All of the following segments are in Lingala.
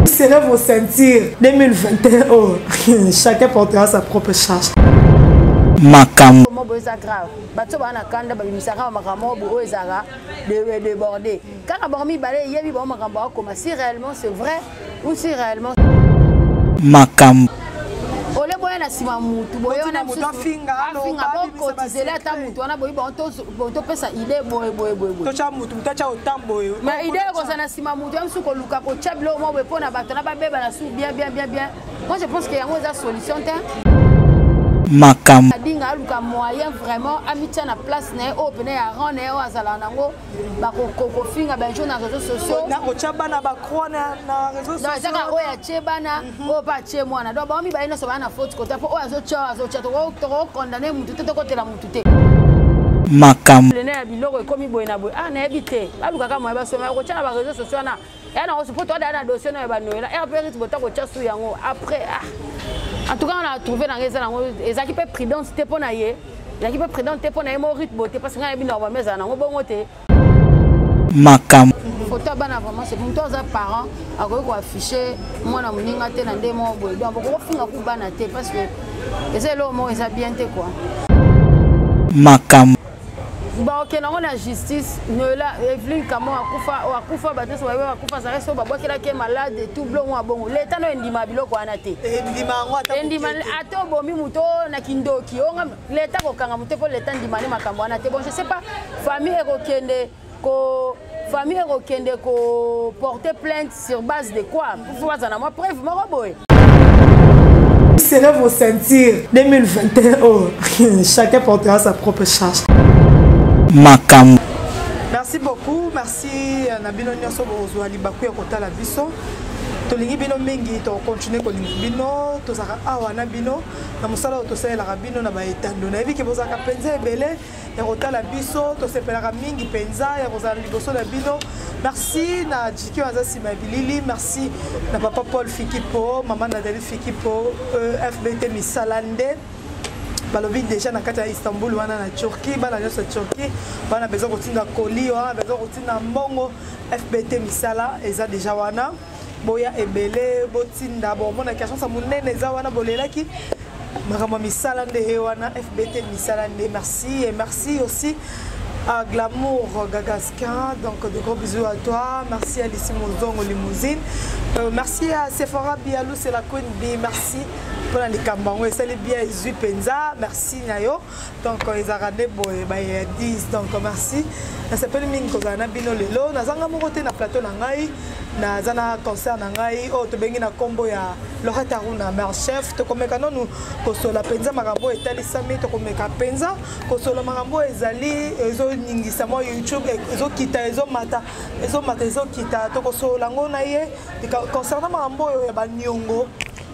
Serrez vos ceintures 2021. Oh. Chacun portera sa propre charge. Makam. Grave. Bato bana kanda ba misaka makamo bo ezara déborder. Quand abormi balé yebi ba makamba comme si réellement c'est vrai ou si réellement Makam. Ole boya na sima mutu boya na mutu afinga ko tizela ta mutu wana boyi bonto pesa idée boy. To cha mutu mutacha otambo yo. Ma idée ko sana sima mutu amsu ko luka ko chablo mo be pona bato na ba beba na su bien. Moi je pense que yango za solution ta. Makam. Adinga luka moyen vraiment amitia na place na open ya ron e o azala nango ba ko finga ba jour na réseaux sociaux na ko chabana ba croix na réseaux sociaux. Donc ça o ya chebana o pa che mwana donc ba mi ba ina so ba na faute ko ta po o azo cha to condamner mutu to ko tela mutu te. Makam. Le na biloko ekomi boy na boy na ebite aluka kama ba so ma ko cha na ba réseaux sociaux na ya na o support to da na dossier na ba noela et après tu bota ko cha su yango après en tout cas, on a trouvé dans les équipes prudentes, c'était pour naïe. Les équipes prudentes, c'était pour naïe, mon rythme, parce que nous avons mis en bon côté. Makam. Photo bana vraiment c'est pour tous les parents à quoi afficher moi na muninga te na ndemo boy donc on finga ku bana te parce que c'est là moi ça bien te quoi. Makam. Bah ok na on a justice ne la Evelyn kamo akufa bateso wa akufa ça reste ba bokela ke malade tout blond wa bon l'état no ndima biloko wana te ndima ato bomi muto na kindoki onga l'état ko kanga muto pour l'état ndima ne makambo wana te bon je sais pas famille ekokende ko porter plainte sur base de quoi pour voir ça na moi preuve mo boy. Serrez vos ceintures 2021. Oh. Chacun portera sa propre charge. Makam. Merci beaucoup, merci Nabino Nyoso Bozwali Baku ya kotala biso. Tolingi bino mingi to continuer ko lingi bino to saka awa na bino na musala to sala la bino na ba etando na ebiki bozaka penza ebele ya kotala biso to sepelaka mingi penza ya kozala liboso na bino. Merci na Jiki Azasi Mabilili, merci na papa Paul Fikipo, maman Nathalie Fikipo, FBT Misalande. Balobi déjà na kata Istanbul wana na Turquie bana nyoso Turquie bana besoin kotinda koli wana besoin kotinda mbongo FBT misala eza déjà wana boya ebele botinda bon mona question sa munene eza wana bolelaki makama misala nde wana FBT misala nde merci et merci aussi à Glamour Gagaskin, donc de gros bisous à toi. Merci à Lissi Mozongo Limousine. Merci à Sephora Bialou, c'est la Queen B. Merci pour les Kambango. Et c'est bien Izu Penza. Merci Nayo. Donc ils ont ramené 10. Donc merci. Je s'appelle Minko Zana Bino Lelo. Nazanga Morote na plateau Nangai. Nazana concert Nangai. Oh, tu bengi na combo ya Loretta Aruna, mère chef. Tu comme quand nous Kosola Penza Marambo et Talisami. Tu comme Penza. Kosola Marambo et Zali. Ningisa mo YouTube ezo kita ezo mata ezo kita to koso lango na ye concernant mambo ya banyongo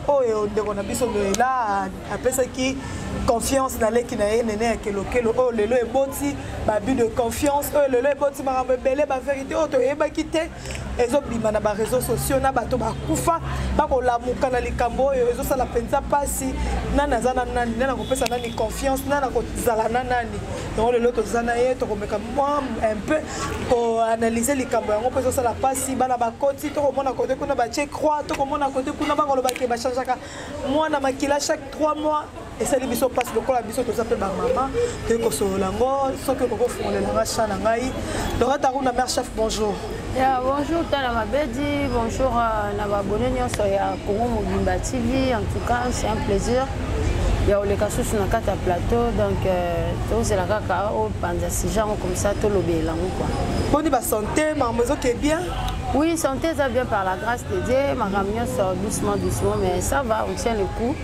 oyo ndeko na biso là apesa ki confiance dans les qui na ye nene kelo oh lelo eboti ba but de confiance oh lelo eboti marambo belé ba vérité oh to yeba kité ezo bima na ba réseaux sociaux na bato ba kufa ba ko lamuka na likambo oyo ezo sala penza pasi nana zana nani nana ko pesa nani confiance nana ko zala nani donc lelo to zana ye to ko meka moi un peu ko analyser likambo yango peso sala pasi bana ba koti to ko mona côté kuna ba che croix to ko mona côté kuna ba ko ba ke ba changaka moi na makila chaque 3 mois et ça biso passe le col biso to s'appelle ba maman que ko so lango so que ko fondé la chana ngai Loretta Aruna mère chef bonjour. Yeah, bonjour Tala Mabedi, bonjour na ba abonné nyonso ya Congo Mobimba TV. En tout cas, c'est un plaisir. Il y a les casus sur la plateau, donc tout c'est la caca au panza si genre comme ça tout l'obéit là quoi. Bonne ba santé, ma maison qui est bien. Oui, santé ça vient par la grâce de Dieu. Ma camion sort doucement, mais ça va, on tient le coup.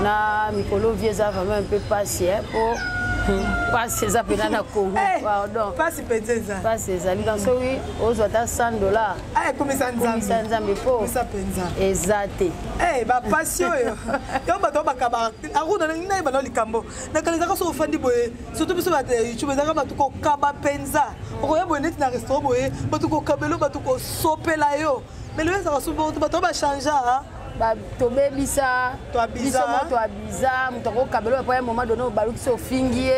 Na Mikolo Vieza vraiment un peu patient pour passer ça pendant la Congo. Pardon. Pas si petit ça. Pas c'est ça. Dans ce oui, aux autres $100. Ah, combien ça nous a? Ça penza. Exacté. Eh, ba passion yo. Yo ba to ba kaba. Aruna ngai ba no likambo. Na kaliza ka so fandi boye. Surtout biso ba YouTube za ba to ko kaba penza. Oko ya boye net na restaurant boye, ba to ko kabelo ba to ko sopela yo. Mais le ça va souvent ba to ba changer hein. Ba to bebisa to abiza mutoko kabelo pa un moment donné ba luki so fingie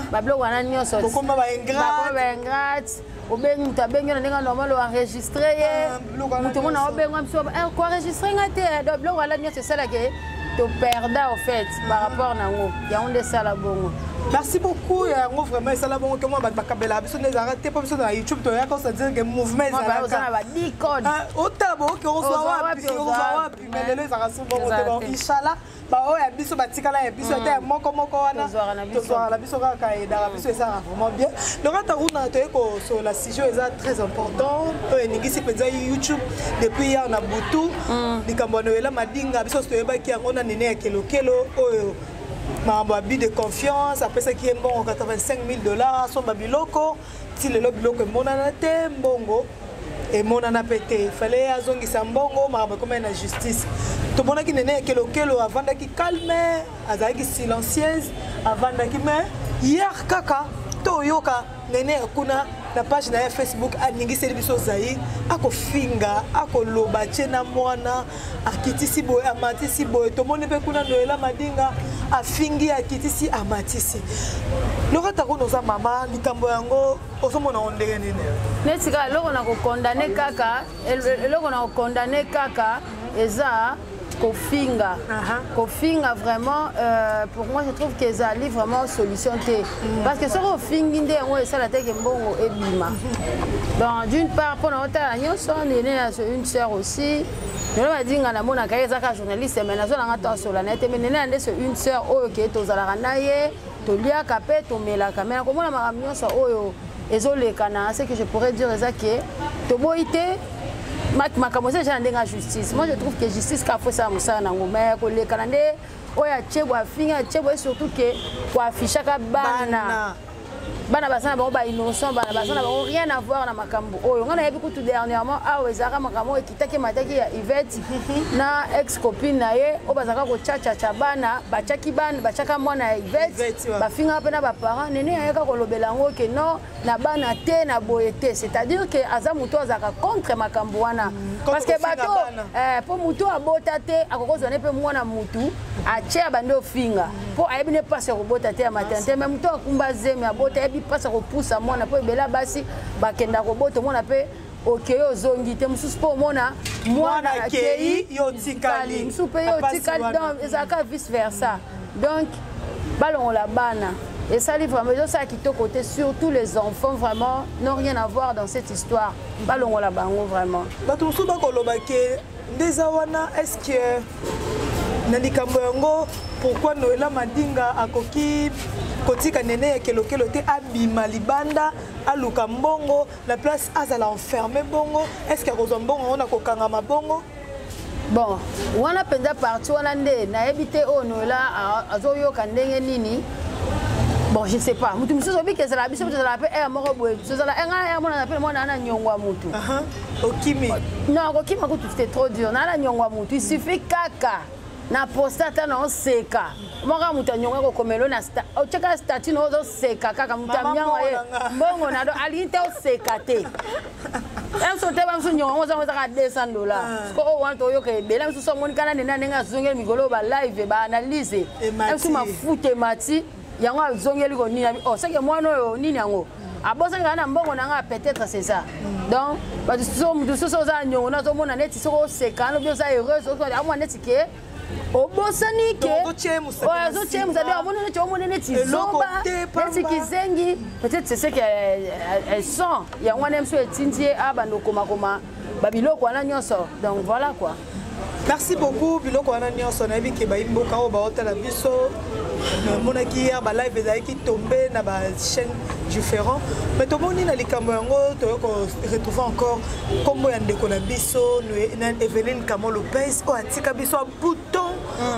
ba blo wana nyonso ba ingrat obengi tabengi na ndenge normal enregistrer mutu mona obenga mso ko enregistrer ngate do blog ala nyose sala ke to perda au fait par rapport nango ya onde sala bongo. Merci beaucoup. Vraiment, ça là bon que moi bakabela biso les arrêter pas biso na YouTube to ya ko ça dire que mouvement ça là. Ça va dicode. Au tabo que on soit wapi mais les arrason bon inchallah ba o ya biso batikala ya biso te moko wana to soir la biso ka da biso ça vraiment bien. Le rataruna to ko sur la sujet est très important. Ningisi penza YouTube depuis ya na butu likambono ela madinga biso to yeba ki ngona nene ya kelokelo oyo Mababi de confiance, après ça qui est bon, 85 000 $, son babiloko, si le biloko est mon anate, mbongo, et mon anapete. Il fallait à zongi sambongo, maraba comme la justice. Tout le monde qui n'est que le avant d'être calme, avec silencieuse, avant d'être hier kaka, toyoka, nene kuna. La page na Facebook aningi service zai ako finga ako loba chena mwana akitisi boy amatisi boy to mone pe kuna noela madinga afingi akitisi amatisi lokata ko noza mama likambo yango osomona ondenge nene netika loko na ko condamner kaka eza Kofinga. Kofinga vraiment, pour moi je trouve que ça a vraiment solution. Parce que ce Kofinga, on est la tête et bima. Donc d'une part, pour notre on est une sœur aussi. Je vais dire que mon journaliste, mais sur la net, mais c'est une sœur qui est aux Alaranaye, Tolia Capet, Tomela Camera. Comment la maramion soit et ce que je pourrais dire c'est que Toboïté. Justice. Moi je trouve que justice qu'a fait ça mais que les Canadiens oya tchebo afinga tchebo surtout que quoi afficher ka bana basana ba innocent bana basana ba rien à voir na makambo oyo ngana yebi kutu dernièrement awezaka makambo ekitaki mataki ya Yvette na ex copine na ye obazaka ko chacha bana bachaki bana bachaka mwana ya Yvette bafinga pe na ba parents nene ayaka ko lobela ngo ke non na bana te na boyete c'est-à-dire que azamuto azaka contre makambo wana parce que bato pour mutu abota te akokozana pe mwana mutu achia bando finga pour ayebi ne pas se robota te ya maternité même mutu akumba zeme abota ebi pas repoussa mwana po bela basi bakenda robota mwana pe okeyo zongi te mususu po mona mwana akei yo tikali mususu pe yo tikali donc ezaka vice versa donc ballon la bana et ça livre vraiment ça qui te côté surtout les enfants vraiment n'ont rien à voir dans cette histoire ballon la bango vraiment bato mususu bakolobake ndezawana est-ce que nalikambo yango pourquoi Noela Madinga akoki kotika nene ya kelokelo te abima libanda aluka mbongo la place azala enfermé bongo est-ce que akozwa mbongo on a kokanga mabongo bon wana penza parti wana nde na ebite o Noela azoyoka ndenge nini bon je sais pas mutu mususu obi ke zala biso zala pe moko boye zala nga mona na pe mona na nyongwa mutu okimi non okimi ko tout c'était trop dur na nyongwa mutu il suffit kaka na postata na oseka moka mutanyonga ko komelo na sta o cheka statut no zo seka kaka mutamnyanga ye mbongo na do alinte oseka te em so te ba mso nyonga zo ka $200 ko o want to yoke bela mso so monika na nena nenga zongeli migolo ba live ba analyse em so mafute mati yango azongeli ko nini o seke mwana oyo nini yango abosa ngana mbongo na nga peut-être c'est ça donc ba so za nyonga na zo mona neti so oseka no bio za heureuse o ko amwa neti ke obosani ke ozo chemu ça doit monner tu monner neti zoba neti kizengi peut-être c'est ce qu'elle sent il y a wana mso etintie abando koma babiloko wana nyonso donc voilà quoi. Merci beaucoup biloko wana nyonso na biki ba imboka o ba hôtel biso mona ki ya ba live ezali ki tomber na ba chaîne différents mais to moni na likambo yango to ko retrouver encore kombo ya ndeko na biso na Evelyne Kamo Lopez o atika biso bouton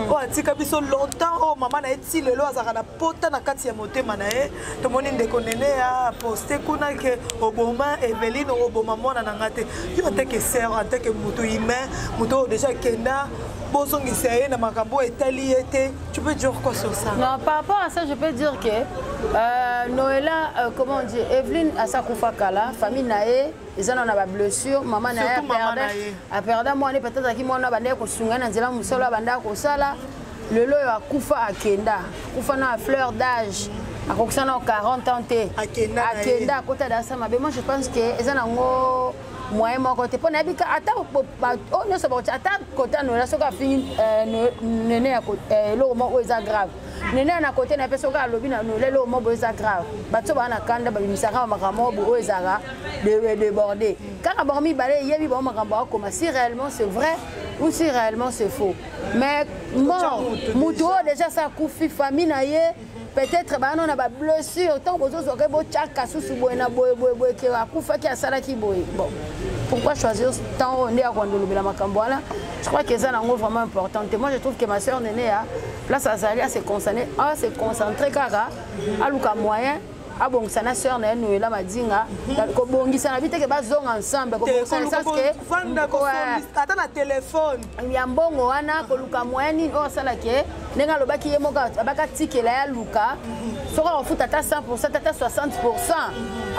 o atika biso longtemps o mama na eti lelo azaka na pota na kati ya motema na ye to moni ndeko nene ya poster kuna ke oboma Evelyne oboma mona na ngate yo en tant que sœur en tant que mutu humain mutu déjà kenda bosongi c'est na makambo etali ete tu peux dire quoi sur ça? Non, par rapport à ça je peux dire que Noela comment on dit Evelyne Asakufa Kala famille nae ils ont na blessure maman nae a perdu moi peut-être qui moi na bande ko sunga na nzela musolo banda ko sala lelo ya kufa akenda kufa na fleur d'âge akokisana 40 ans te akenda akota dansa mabe. Moi je pense que eza nango moyen moko te pona bika ata o nyoso ba ata kota no la soka fini nene ya lo mo eza grave nene na côté na peso ka lobi na no le lo mo eza grave bato ba na kanda ba misaka makamo bo ezara débordé kaka bormi balé yebi ba makambo akoma si réellement c'est vrai ou si réellement c'est faux. Mais bon muto déjà ça koufi famille na ye peut-être bah non a ba blessure tant bozo so ke bo chaka susu boena boy ke akufa ki asala ki boy. Bon pourquoi choisir tant on est à Rwandolobela makambo là? Je crois que ça nango vraiment important. Moi je trouve que ma sœur Néné a place à Zali à se concentrer kaka à luka moyen. Ah bon, ça na sœur na nous là madinga ko bongisa na bité ke bazonga ensemble ko bongisa ça que vanda ko ata na téléphone ya mbongo wana ko luka moyeni o sala ke nenga lobaki ye moka abaka tikela ya luka soko on fout ata 100% ata 60%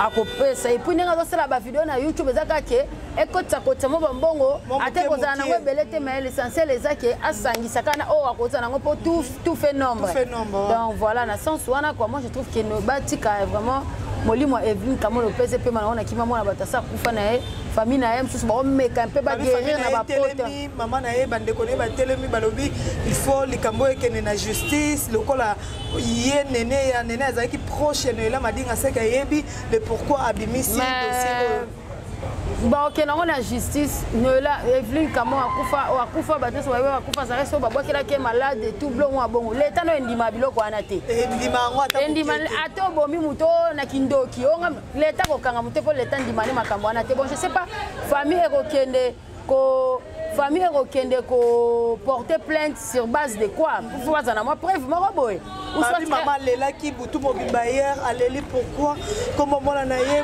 akopesa et puis nenga zo sala ba vidéo na YouTube ezaka ke ekota kota mo mbongo ate ko zana ngo belete mais l'essentiel ezake asangisa kana o akota nango pour tout fait nombre. Donc voilà na sens wana quoi moi je trouve que no batika vraiment molimo Evelyne kamo le PCP malona ki maman na batasa kufa na ye famille na ye msusu ba omeka un peu ba guérir na ba pote maman na ye bande connaît ba telemi balobi il faut likambo ekene na justice lokola ye nene ya nene azaki proche ne la madinga seka yebi le pourquoi abimisi dossier. Bon, ok, non, la justice, ne la Evelyne comment akufa bateau so wa akufa ça reste ba boki la ke malade et tout blond wa bon. L'état no ndima biloko anate. Ndima ato bomi muto na kindoki. Onga l'état ko kanga muto po l'état ndima ni makambo anate. Bon, je sais pas famille ekokende ko porter plainte sur base de quoi? Pour voir ça moi preuve moi boy. Maman lela ki butu mobimba hier aleli pourquoi comment mona na ye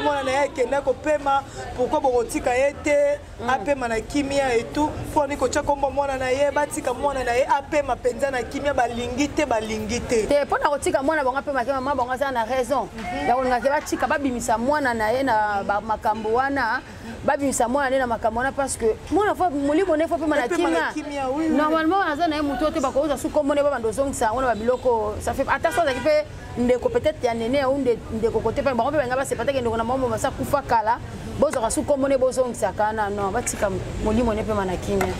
kenda ko pema pourquoi botika ete apema na kimia et tout pour ni ko cha kombo mona na ye batika mona na ye apema penza na kimia balingite te pona kotika mona bonga pema ke mama bonga za na raison ya ko ngake batika babimisa mwana na ye na makambo wana babimisa mwana na makambo wana parce que mona fa molimo ne fa pema na kimia normalement aza na ye muto te bako za su kombo ne ba ndozongisa wana babiloko ça fait attention à que ndeko peut-être ya nene ou ndeko côté pa ba nga ba c'est pas que ndeko na mambo masa kufa kala bozo rasu komone bozo ngisakana non batika molimo ne pe manakimia.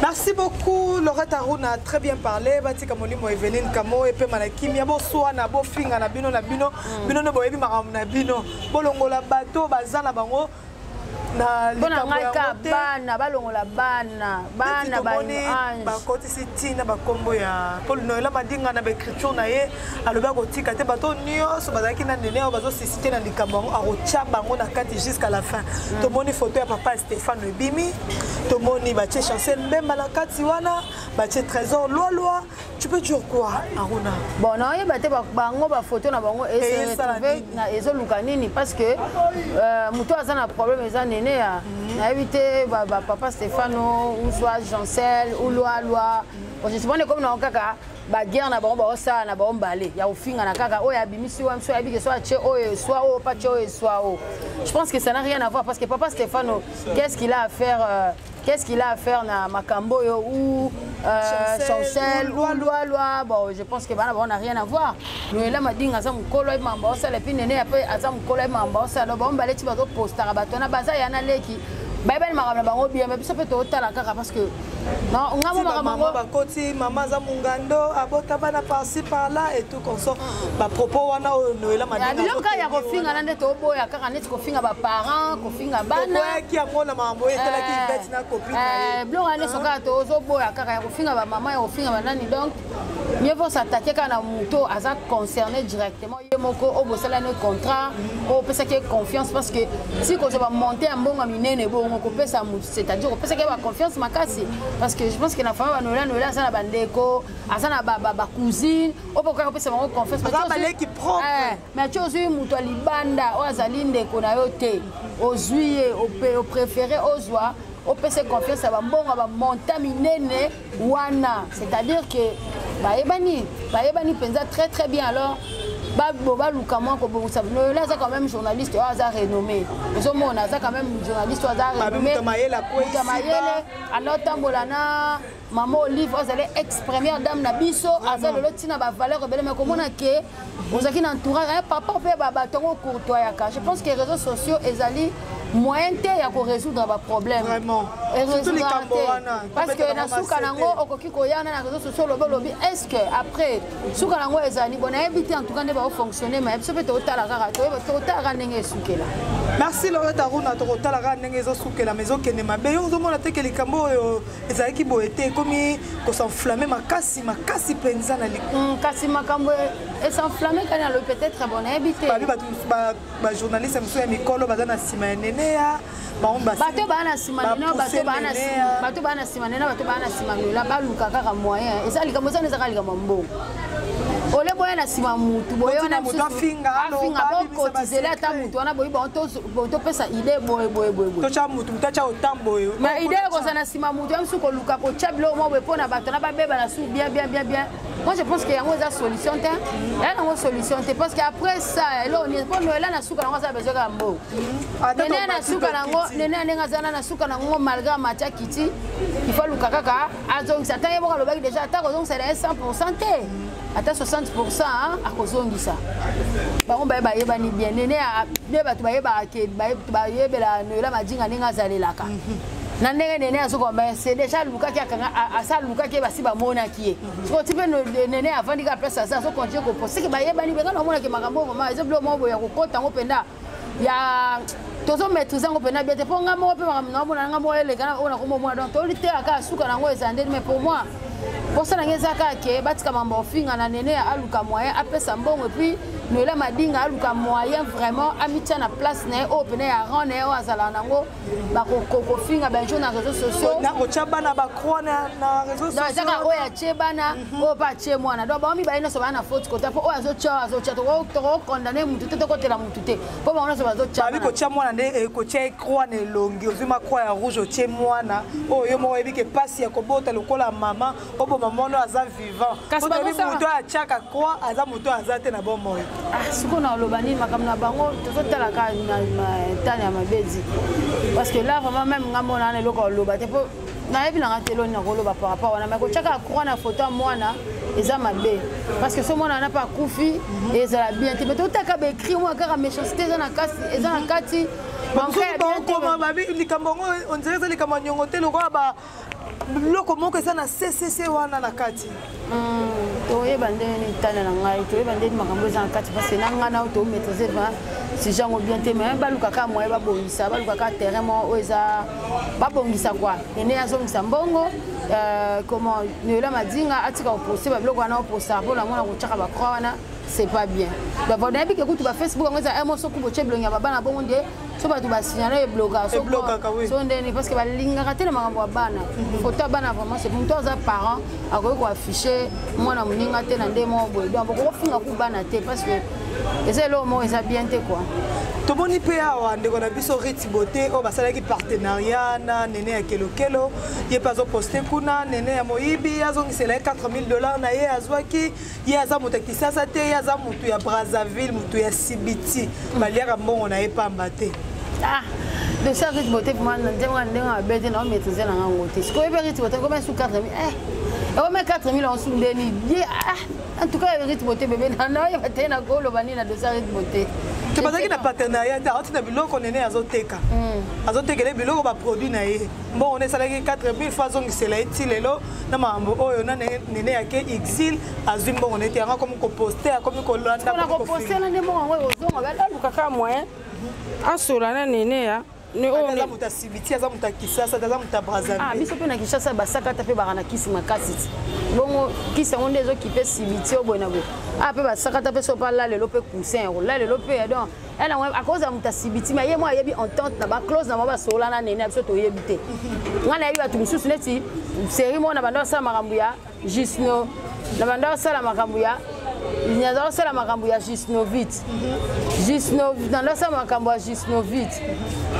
Merci beaucoup Laurette Aruna a très bien parlé batika molimo Evelyne kamo e pe manakimia bo soana bo finga na bino no boyebi makambo na bino bolongola bato bazana bango na likambo bana balongola bana bakoti sitina bakombo ya Paul Noël madinga na écriture na ye aloba kotika te bato nyonso bazaki na nene o bazo sisite na likambo arocha bango na kati jusqu'à la fin. Tomoni photo ya papa Stéphane Ebimi, tomoni bache Chancel Mbemba na kati wana bache Trésor Loi. Tu peux dire quoi Aruna? Bon non ye bate bango ba photo na bango et se retrouver na ezo lukanini parce que muto azana problème ezana na éviter papa Stéphano ou soit Chancel ou loi je sais pas comme na kaka ba guerre na ba osa na ba ombalé ya ofinga na kaka o ya bimisi wa mso ya bige soit che o soit o pas che o soit o. Je pense que ça n'a rien à voir parce que papa Stéphano qu'est-ce qu'il a à faire na makambo yo ou Chancel ou loi bon je pense que bana on n'a rien à voir. Nous là madinga za mukolo imamba osa le pinene après aza mukolo imamba osa lo ba ombalé ti bazo poster batona baza yana leki Bible makambo bango bien mais ça peut être la kaka parce que non ngamo makambo bakoti mama za mungando abota bana par-ci par-là et tout comme ça ba propos wana Noël madinga biloko ya kofinga na ndeto boya kaka neti kofinga ba parents kofinga bana ki amona mambo etela ki bête na copine biloko ane soka to ozo boya kaka ya kofinga ba mama ya kofinga banani donc mieux vaut s'attaquer kana muto aza concerné directement yemoko obosala ne contrat o pesa que confiance parce que si ko va monter en bonga minene bon c'est-à-dire qu'on peut se avoir confiance makasi parce que je pense que la femme Noël ça na bandeko ça na ba cousine on peut qu'on peut se avoir confiance mais tu as eu muto libanda o azalinde ko na yote au juillet au préféré au joie on peut se confiance à bonga ba monta minene wana c'est-à-dire que ba ebani penza très bien alors balukamwa kobongisa Noela aza quand même journaliste aza renommé ozomona aza quand même journaliste aza renommé Mayele alotambola na Maman Olive ozale ex première dame na biso aza lelo tina ba valeur belle mais komona ke ozaki na entourage papa pe ba tongo courtois yaka je pense que les réseaux sociaux ezali moyen te ya ko résoudre ba problème vraiment surtout les Camboana parce que na suka nango okoki koyana na réseaux sociaux lobi est-ce que après suka nango ezali bona éviter en tout cas ne va fonctionner mais ça peut être otala kaka to otala ndenge sukela merci Loretta Runa to otala ndenge zo sukela mais okene mabe yo zomona te ke likambo ezali ki boete komi ko s'enflammer makasi penza na likambo kasi makambo et s'enflammer quand le peut-être bon éviter ba journaliste monsieur Mikolo bazana sima bato bana simanena bato bana simanela baluka kaka moyen eza likambo eza ezaka likambo mbongo ole boya na sima mutu boya na mutu afinga bokotizele ata mutu wana boyiba topesa ide boye tocha mutu mutacha otambo mais ide koza na sima mutu ya msuko luka kocha bilo mo bepo na bato na babeba na su bien moi je pense que yango eza solution te ya nango solution te parce que après ça elo ni po Noela na suka nango za besoin ka mbo nene na suka nango nene nenga zana na suka nango malgré Matia Kiti il faut luka kaka azongisa ta yeboka lobaki déjà ta kozongisa 100% te ata 60% à kozongisa bango bayebani bien nene be bato bayebaka ke bayebela Noela Madinga ndenge azalelaka na ndenge nene azokomba c'est déjà luka ki akanga asa luka ki basi bamonaki ye so tipe nene avandi ka place asa so continuer ko poser ke bayebani be kana mona ke makambo vraiment exemple mo boya kokota ngo penda ya tozo maîtriser ngo penda bien te po nga mo pe makambo mona nga mo ele kana ona ko mo mona donc to lite aka suka nango ezande mais pour moi pour ça ngeza ka ke batika mambo ofinga na nene aluka moyen apesa mbongo et puis Noela Madinga aluka moyen vraiment amitia na place na o pena ya rone o azala nango ba ko finga ba jour na réseaux sociaux na ochaba na ba croix na réseaux sociaux donc ça o ya chebana o pa che mwana donc ba mi ba ina so ba na faute kota po o azo cha to condamner mutu te ko tela mutu te po ba ona so ba zo cha ba ko cha mwana ne ko cha croix ne longi ozima croix ya rouge o che mwana o yo mo yebi ke passe ya ko bota lokola mama o bo mama no aza vivant ko to mutu a chaka croix aza mutu aza te na bon moyo siko na lobani makambo na bango tozotala ka na tani ya mabezi parce que là vraiment même ngamona na loko loba te po na yebi na telo na koloba par rapport wana mais ko chaka croix na photo mwana eza mabe parce que ce mwana na pas kufi ezala bien te mais totaka ba écrit moi kaka méchanceté eza na kati banko comment babi likambongo on dirait que likambo nyongote loko ba loko moko eza na CCC wana na kati toyeba ndeni tana na ngai toyeba ndeni makambo eza na kati parce que na nga na to maîtriser ba si jango bien te mais baluka ka moye babongisa baluka ka terrain mo eza babongisa quoi ene azongisa mbongo comment Noela Madinga atika opose ba biloko wana oposa pour la mona ko chaka ba croix wana c'est pas bien ba bona bi ke kutu ba Facebook ngoza emo so kubo cheblonya bana bongo ndie so ba tu ba signaler bloga so ndeni parce que ba linga katela makambo bana photo bana vraiment c'est pour toi parents akoki ko afficher mwana muninga te na ndemo boy donc ko finga ku bana te parce que eza lo mo eza bien te quoi tomoni pe awa ndeko na biso Riti Beauté o basalaki partenariat na nene ya kelokelo ye pazo poster kuna nene ya moyibi azongisela $4000 na ye azwaki ye aza moto ya Kisasa te ye aza moto ya Brazzaville moto ya Sibiti baliaka mbongo na ye pamba te de ça Riti Beauté pour moi ndenge bete na maîtriser na ngango te siko ye Riti Beauté combien sous 4000 on met 4000 en sous deni en tout cas Riti Beauté bébé na ya batena ko lo bani na de ça Riti Beauté te bazaki na partenariat ta otina biloko nene azoteka azotekele biloko ba produit na ye mbongo ne salaki 4000 fois zongisela eti lelo na mambo oyo na nene yake exil azwi mbongo nete yanga comme ko poster comme ko landa ko poster na ndemo ngo ozonga ba luka ka moyen asola na nene ya ne o na muta Sibiti aza muta Kisasa aza muta Brazzaville biso pe na Kisasa basaka ta pe bana kisi makasi bongo kisi ngo ndezo kipe Sibiti o bona bo pe basaka ta pe so pa la lelo pe coussin la lelo pe donc elle à cause de muta Sibiti mais ye moi yebi entente na ba clause na ba sola na nene biso to yebite ngana yebi atu mususu neti série mo na bando sa makambu ya Gisno na bando sa la makambu ya Nyaza sala makambo ya Gisnovit dans la sa makambo ya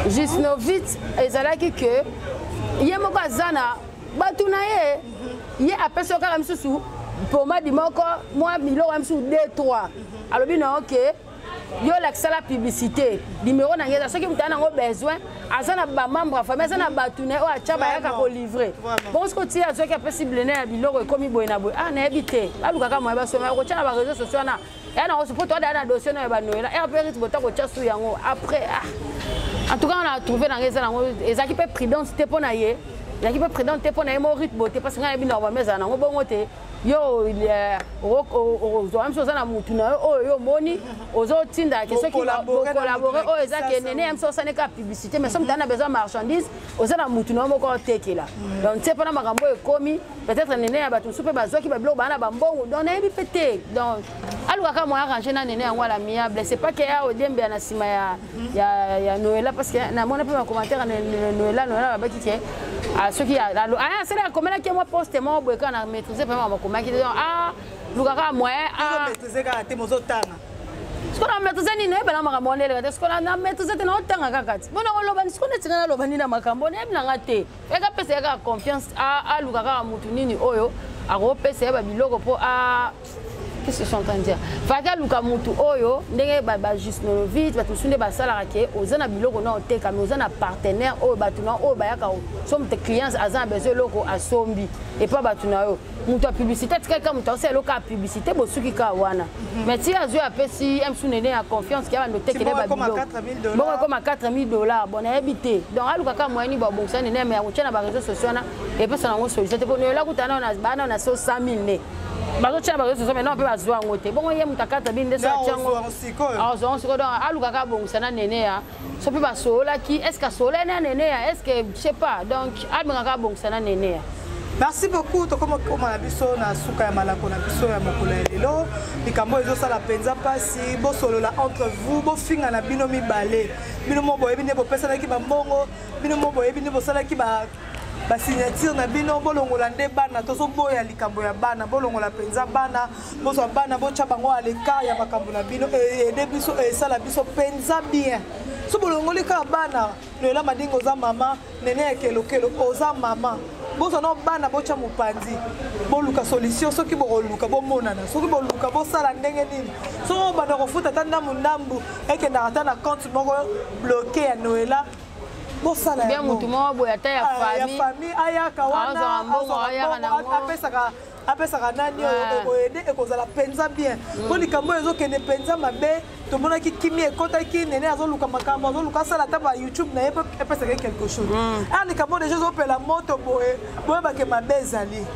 Gisnovit ezalaki que ye moko azana batuna ye apesa kaka misusu pomade moko moi biloko am sur 2 3 alobi na OK yo l'accès la publicité numéro na ngeza soki mutana ngo besoin azana ba membre ya famille azana batune o acha ba yaka ko livrer bon ce que tu as soki possible na biloko ekomi boye na boye na ebite aluka ka moya ba soma ko tshana ba réseaux sociaux na na ko support to da dossier na ba noela RPR bota ko tchasu yango après en tout cas on a trouvé na ngeza nango ezaki pe prudence te pona ye ezaki pe prudence te pona ye mo rythme bote parce que na bina ba meza nango bongo te yo même chose na mutu na yo moni ozo tinda ke ceux qui collaborer o ezaki nene même chose na ka publicité mais somme tana besoin marchandise ozo na mutu na moko tekela donc c'est pas na makambo ekomi peut-être nene ya batu soupe bazoki ba blog bana ba mbongo donc na yebi pété donc aluka ka mo arranger na nene yango la miable c'est pas que ya odembe na sima ya Noël parce que na mona pe ma commentaire na Noël ba baki ke à ceux qui a c'est là comme là que moi poste moi boy quand na maîtriser vraiment ma qui disent ah lukaka moyen ah maîtriser ka te mozo tanga ce qu'on a maîtriser ni ne bana makambo ndele ce qu'on a maîtriser te na tanga kakati bona oloba ni ce qu'on a tingana loba ni na makambo ne bina te eka pesa ka confiance a lukaka mutu nini oyo ako pesa ba biloko po a qu'est-ce que je suis en train de dire faka luka mutu oyo ndenge ba juste no vite ba tusunde ba sala ke ozana biloko na oteka mais ozana partenaire oyo batuna oyo ba yaka somme tes clients azana besoin loko asombi et pas batuna yo mutu a publicité quelqu'un mutu c'est loka publicité bosuki ka wana mais si azu apesi em sunene ya confiance ki aba noteke le ba biloko bon comme à $4,000 bon na habité donc aluka ka moyeni ba bongsa nene mais ya na ba réseaux sociaux na et puis ça na ngo solliciter pour ne la kutana na bana na so 100,000 ne bazo tshana bazo so maintenant on peut bazwa ngote bon ye mutakata binde so tchango ah so donc aluka ka bongsa na nene ya so pe basola ki est-ce que sola na nene ya est-ce que je sais pas donc albenga ka bongsa na nene ya. Merci beaucoup. Comme na biso na suka ya malako na biso ya mokolo ya lelo likambo ezosala penza pasi bosolola entre vous bofinga na bino mibale bino mo boyebi ne bopesanaki bambongo bino mo boyebi ne bosalaki ba signature na bino bolongola nde bana tozo boya likambo ya bana bolongola penza bana bozo bana bocha bango aleka ya makambo na bino de biso esala biso penza bien so bolongoli ka bana Noela Madinga za mama nene ya kelokelo oza mama bozo no bana bocha mupandi boluka solution soki boluka bomonana soki boluka bosala ndenge nini so bana kofuta tanda mundambu ekenda ata na compte moko bloqué ya Noela bosala bien mutu mo boya ta ya famille ayaka wana apesaka nani oede ekozala penza bien po likambo ezokende penza mabe tomonaki kimi ekotaki nene azoluka makambo azoluka asala ata ba YouTube na ye epesaka quelque chose likambo deja ezopela moto boyebake mabe ezali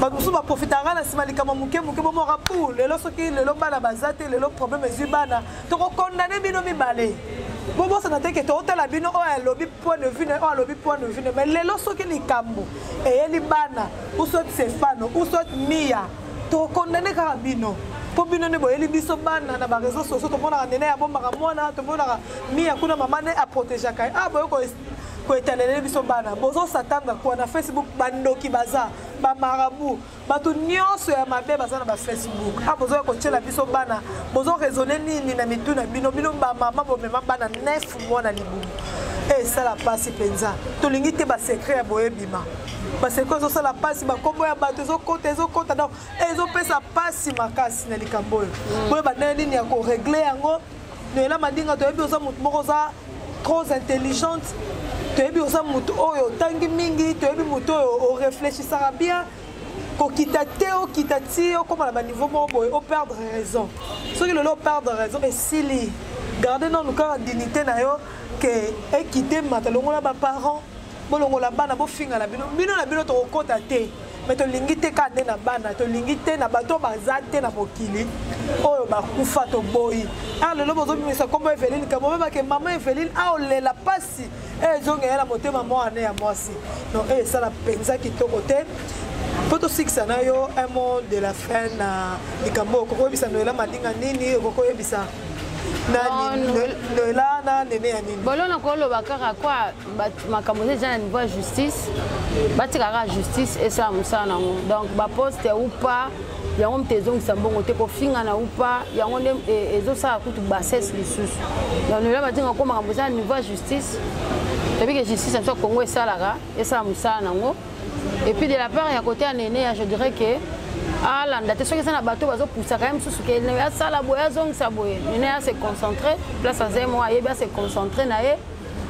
bato mosusu baprofitaka na nsima likambo moke bomora pour lelo soki lelo bana baza te lelo problème ezwi bana tokokondane bino mibale bobosana te ke tootala bino oyo alobi point de vue oyo alobi point de vue mais lelo soki likambo eyeli bana usoti Stefano usoti Mia tokokondane kaka bino po bino nde boyeli biso bana na bareseau sociaux tomonaka nene abombaka mwana tomonaka Mia kuna mama nde aprotegeaka ye boyo koetalele biso bana bozosatanga kwa na Facebook bandoki baza bamarabu bato nyonso ya mabe baza na ba Facebook bozoya kotiela biso bana bozo raisonner nini na mitu na bino bamama bomema bana 9 mois na libumu esala pasi penza tolingi te basekret ya boyebima basekret ezosala pasi bakombo ya bato ezokota donc ezopesa pasi makasi na likambo oyo boyeba ndenge nini ya koregle yango Noela Madinga toyebi oza motu moko oza trop intelligente toyebi oza motu oyo tangi mingi toyebi motu oyo orefléchisaka bien kokita te okita ti okoma na baniveau moko boye operdre raison soki lelo operdre raison esili garde nanu kaka dignité na yo ke ekite mata longola baparent bolongola bana bofinga na bino na bino tokokota te mais tolingi te ka nde na bana tolingi te na bato baza te na mokili oyo bakufa toboyi lelo bozobimisa kombo Eveline kambo bake mama Eveline aolela pasi ezongela na motema mwana ya mwasi donc esala penza kitoko te po tosikisa na yo un mot de la fin na likambo okokoyebisa Noela Madinga nini okokoyebisa Noela na nene ya nini bolona koloba kaka kwa makambo eza na niveau ya justice batikaka justice esala mosala nango donc baposte upa yango moto ezongisa mbongo te kofinga na upa yango nde ezosala kutu basese lisusu donc Noela Madinga ko makambo eza na niveau ya justice toyebi ke justice ya biso Congo esalaka esala mosala nango et puis de la part ya côté ya nene je dirais que alanda te soki eza na bato bazopusaka ye mosusu ke asala boye azongisa boye nene ase concentré place aza ye moko ayebi ase concentré na ye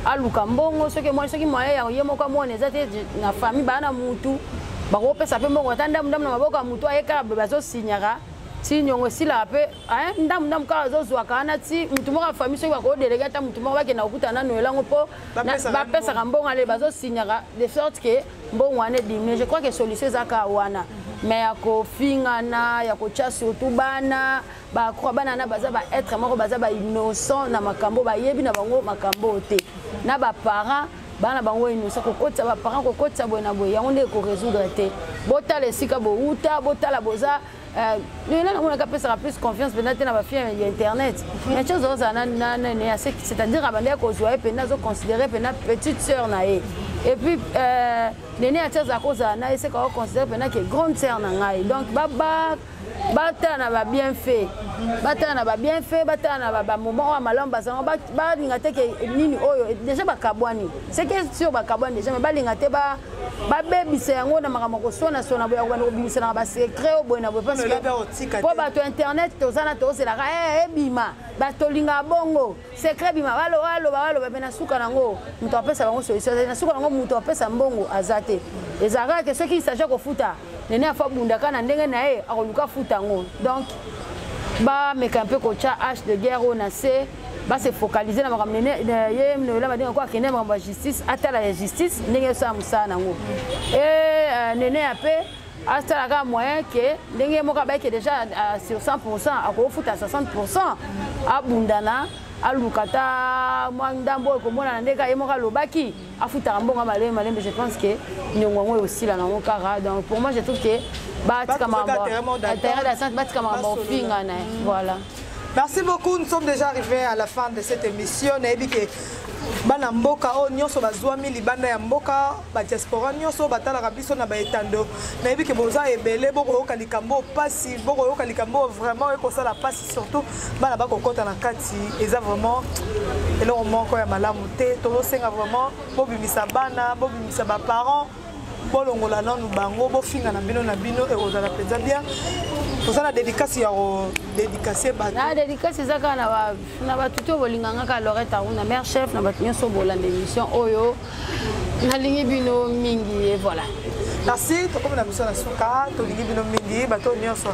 aluka mbongo soki moye yango ye moko amona eza te na famille baa na mutu bakopesa mpe mbongo ata ndambu na maboko ya mutu ayekala boye bazosignaka ti nyongo esila mpe ndambu kaka azozwaka wana ti mutu moko ya famille soki bakodelege ata mutu moko bakenda kokuta nano elango mpo bapesaka mbongo ale bazosignaka de sorte ke mbongo wana edimine je crois que solution eza kaka wana mais ya kofingana ya kotia surtout bana bakroa bana na baza baêtre moko baza bainnocent na makambo bayebi na bango makambo te na baparent bana bango innocent kokotisa baparent kokotisa boye na boye yango nde ekorésoudre te botala esika bouta botala boza nena namonaka apesaka plus confiance mpena te na bafille ya internet mais chose ozala na c'est-à-dire abandeki kozwa ye mpena azoconsidere mpena petite sœur na ye et puis nene atia azala kozala na ye seka oconsidere mpena ke grande sœur na ngai donc batala na babienfait batala na babienfait batala na bamoment oyo ya malamu bazango balinga te ke nini oyo déjà bakabwani seke sur bakabwani déjà mais balinga te babebisa yango na makambo kosona boye akobanda kobimisa na basekret oyo boye na boye parce que mpo bato internet toza na tozelaka ebima batolinga bongo secret bima baloba mpe na suka nango moto apesa bango solution na suka nango moto apesa mbongo aza te ezalaka ke soki isage kofuta nene afa bundaka na ndenge na ye akoluka futa yango donc bameka mpe kotya hache de guerre oyo na se base focaliser na makambo nene ye noela badinga ko akende makambo ya justice atala ya justice ndenge esala mosala nango e nene ya mpe asalaka moyen ke ndenge moko abayeke déjà sur 100% akofuta 60% abundana aluka ta mwa ndambo ekomona na ndenge ye moko alobaki afutaka mbongo malembe je pense que niongo yango osila nango kaka donc pour moi je trouve que batika makambo intérêt de la santé batika makambo ofingana voilà. Merci beaucoup, nous sommes déjà arrivés à la fin de cette émission. Bana mboka o nyonso bazwami libanda ya mboka ba diaspora nyonso batala biso na baetando na yebi ke boza ebele boko yoka likambo pasi boko yoka likambo vraiment ekosala pasi surtout bana bakokota na kati eza vraiment eloko moko ya malamu te tozosenga vraiment bobimisa bana bobimisa ba parents bolongola nanu bango bofinga na bino ekozala penza bien tozala dédicace ya dédicacer bato na dédicace ezaka na batutu bolinganga ka Lorette Aruna mère chef na batu nyonso bolanda émission oyo nalingi bino mingi et voilà. Merci tokomi na biso na suka tolingi bino mingi bato nyonso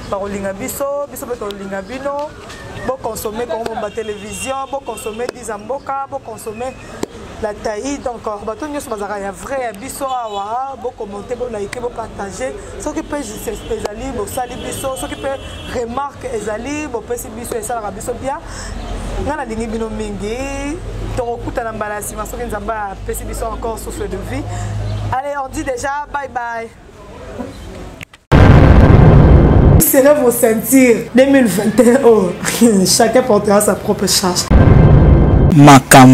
bakolinga biso pe tolinga bino boconsommer comme télévision boconsommer dizamboka boconsommer la taille donc bato nyonso bazaka ya vrai ya biso awa commenter liker partager soki pe ezali bosali biso soki pe remarque ezali bopesi biso esalaka biso bien nga nalingi bino mingi tokokutana mbala ya nsima soki nzambe apesi biso encore souffle de vie. Allez, on dit déjà bye bye. Serrez vos ceintures 2021. Chacun portera sa propre charge. Makam.